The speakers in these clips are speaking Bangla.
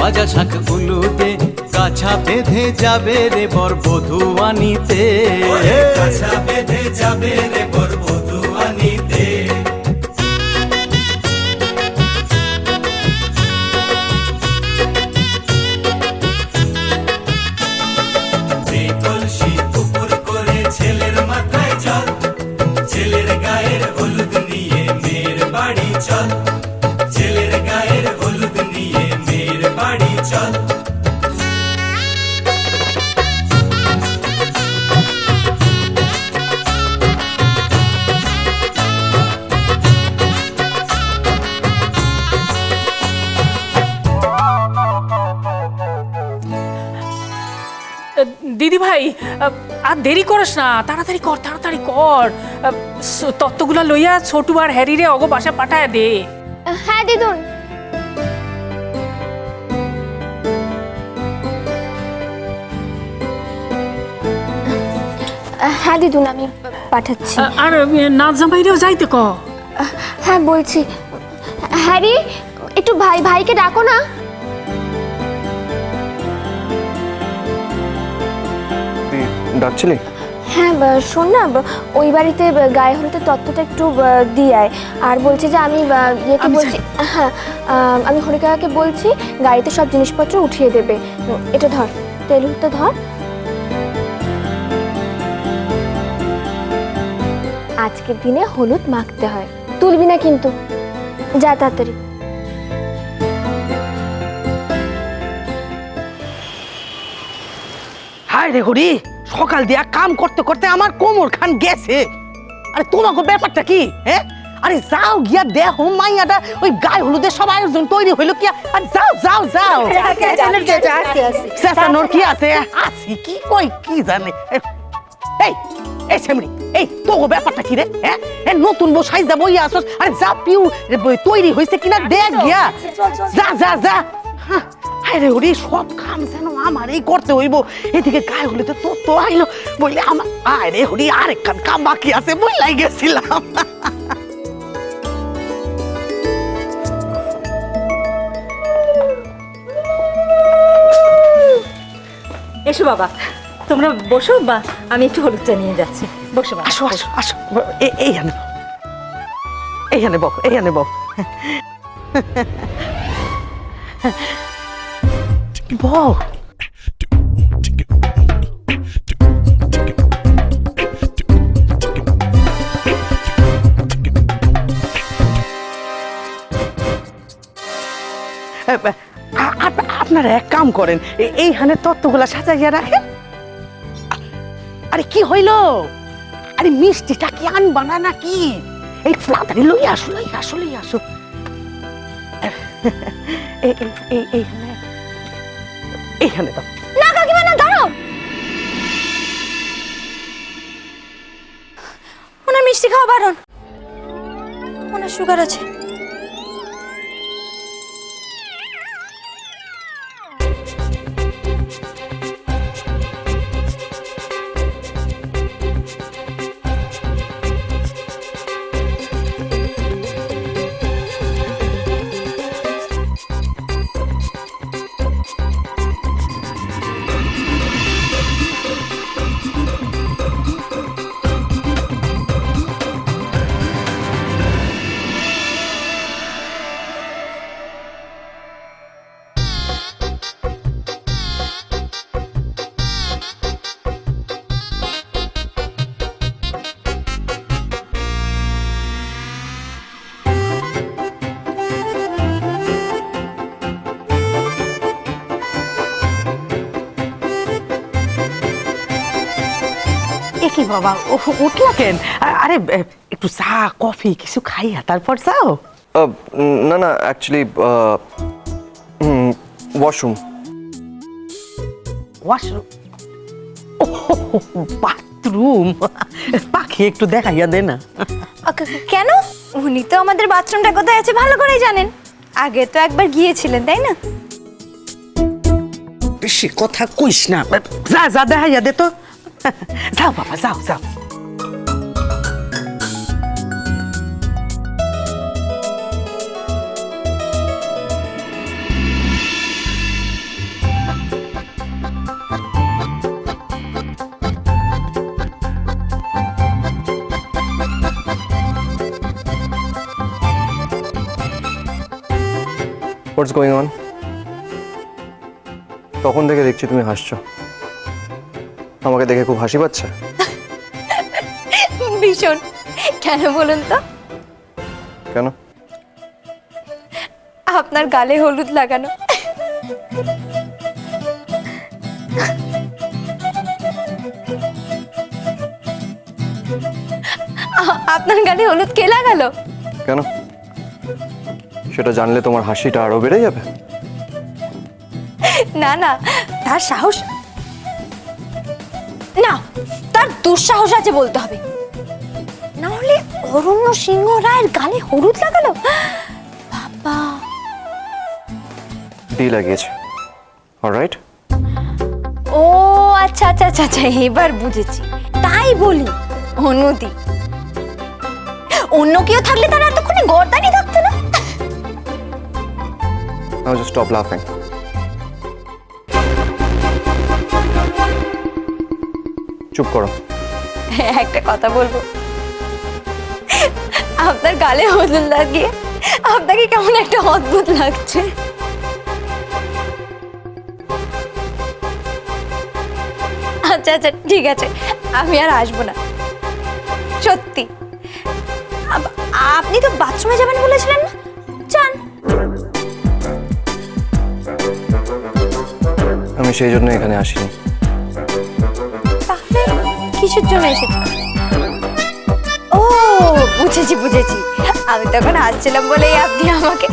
বাজা শাখ উলুদে কাছা বেঁধে যাবে রে বর বধূ আনিতে, কাছা বেঁধে যাবে রে বর বধূ আনিতে। কলসি উপর করে ছেলের মাথায় জল, ছেলের গায়ের হলুদ নিয়ে মেয়ের বাড়ি চল, ছেলের গায়ের হলুদ নিয়ে মেয়ের বাড়ি চল। দিদি ভাই আর দেরি করিস না, তাড়াতাড়ি কর তাড়াতাড়ি কর। তত্ত্বগুলা লইয়া ছোটু আর হ্যারি রে অগো বাসা পাঠায় দে। হ্যাঁ দিদুন। হ্যাঁ দিদুন, আমি পাঠাচ্ছি। আর নাচ জামাইরেও যাইতে ক। হ্যাঁ বলছি। হ্যারি, একটু ভাইকে ডাকো না। ডাকছিলি? হ্যাঁ শোন না, ওই বাড়িতে গায়ে হলুদের তত্ত্বটা একটু দিয়ে আয়। আর বলছি যে আমি ইয়েকে বলছি, হ্যাঁ আমি হরিকাকে বলছি গাড়িতে সব জিনিসপত্র উঠিয়ে দেবে। এটা ধর, তেল হলুদটা ধর। আজকের দিনে হলুদ মাখতে হয়, তুলবি না কিন্তু। যা তাড়াতাড়ি। হায় রে হরি, সকাল দিয়া কাম করতে করতে আমার কোমর খান গেছে। আরে তোমাকে ব্যাপারটা কি? হ্যাঁ, আরে যাও গিয়া দেখো মাইয়াটা ওই গায়ে হলুদের সব আয়োজন তৈরি হইলো কি? আর যাও যাও যাও, চেঁচানোর কি আছে? আসি কি কই কি জানে। এই এই সেমরি, এই তোকে ব্যাপারটা কি রে? হ্যাঁ, নতুন বউ সাইজা বইয়া আসছ। আরে যা পিউ তৈরি হয়েছে কিনা দেখ গিয়া, যা যা যা। আরে ওরে সব কাম যেন আমারই করতে হইব। এদিকে গায়ে হলুদে তো আইলো বললে আমার, আরে হরি আরেকখান কাম বাকি আছে বললাই গেছিলাম। এসো বাবা, তোমরা বসো, বা আমি একটু হলুদটা নিয়ে যাচ্ছি। বসো বাবা, আসো আসো আসো, এইখানে এইখানে বউ, এইখানে বউ। বউ আপনারা এক কাম করেন, এইখানে তত্ত্বগুলা সাজাইয়া রাখেন। আরে কি হইল? আরে মিষ্টিটা কি আনবা না নাকি? এই তাড়াতাড়ি লই আসো লই আসো লই আসো। এইখানে দাও। না কাকিমা, না দাঁড়াও। ওনার মিষ্টি খাওয়া বারণ, ওনার সুগার আছে। কি বাবা উঠলা কেন? আরে একটু চা কফি কিছু খাইয়া তারপর যাও। না না, অ্যাকচুয়ালি ওয়াশরুম। ওয়াশরুম? বাথরুম? পাখি একটু দেখাইয়া দে না। কেন? উনি তো আমাদের বাথরুমটা কোথায় আছে ভালো করেই জানেন, আগে তো একবার গিয়েছিলেন, তাই না? বেশি কথা কইস না, যা যা দেখাইয়া দে তো। যাও বাবা যাও যাও। What's going on? তখন থেকে দেখছি তুমি হাসছো। আমাকে দেখে খুব হাসি পাচ্ছে। ভীষণ। কেন বলুন তো? কেন? আপনার গালে হলুদ লাগানো। আপনার গালে হলুদ কে লাগালো? কেন? সেটা জানলে তোমার হাসিটা আরো বেড়ে যাবে। না না, তার সাহস না, তার দুঃসাহস আছে বলতে হবে। না হলে অরণ্য সিংহ রায়ের গালে হলুদ লাগালো? বাবা, ডি লাগিয়েছে। অলরাইট। ও আচ্ছা আচ্ছা আচ্ছা আচ্ছা, এবার বুঝেছি। তাই বলি অনুদি, অন্য কেউ থাকলে তারা এতক্ষণে গর্দানি থাকতো না। Now just stop laughing. চুপ করো। একটা কথা বলবো, আপনার গালে হলুদ লাগিয়ে আপনাকে কেমন একটা অদ্ভুত লাগছে। আচ্ছা আচ্ছা ঠিক আছে, আমি আর আসবো না সত্যি। আপনি তো বাথরুমে যাবেন বলেছিলেন না, যান। আমি সেই জন্য এখানে আসিনি। তাহলে কিসের জন্য এসেছেন? ও বুঝেছি বুঝেছি, আমি তখন হাসছিলাম বলেই আপনি আমাকে।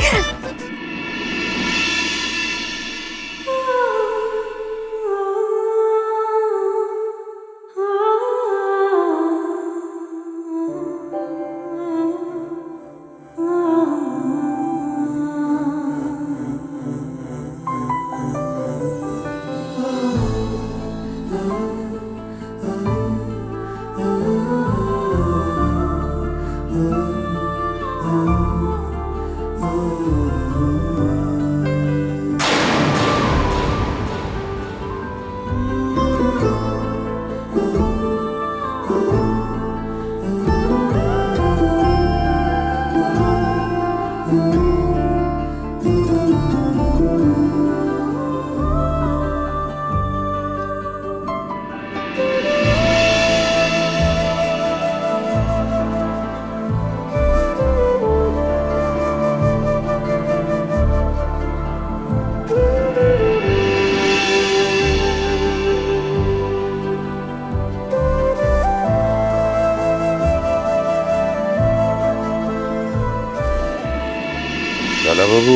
দাদাবাবু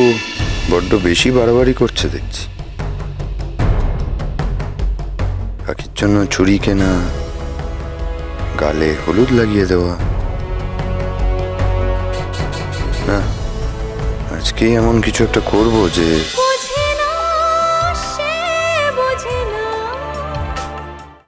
বড্ড বেশি বাড়াবাড়ি করছে দেখছি। কাকির জন্য চুরি কেনা, গালে হলুদ লাগিয়ে দেওয়া। না, আজকেই এমন কিছু একটা করবো যে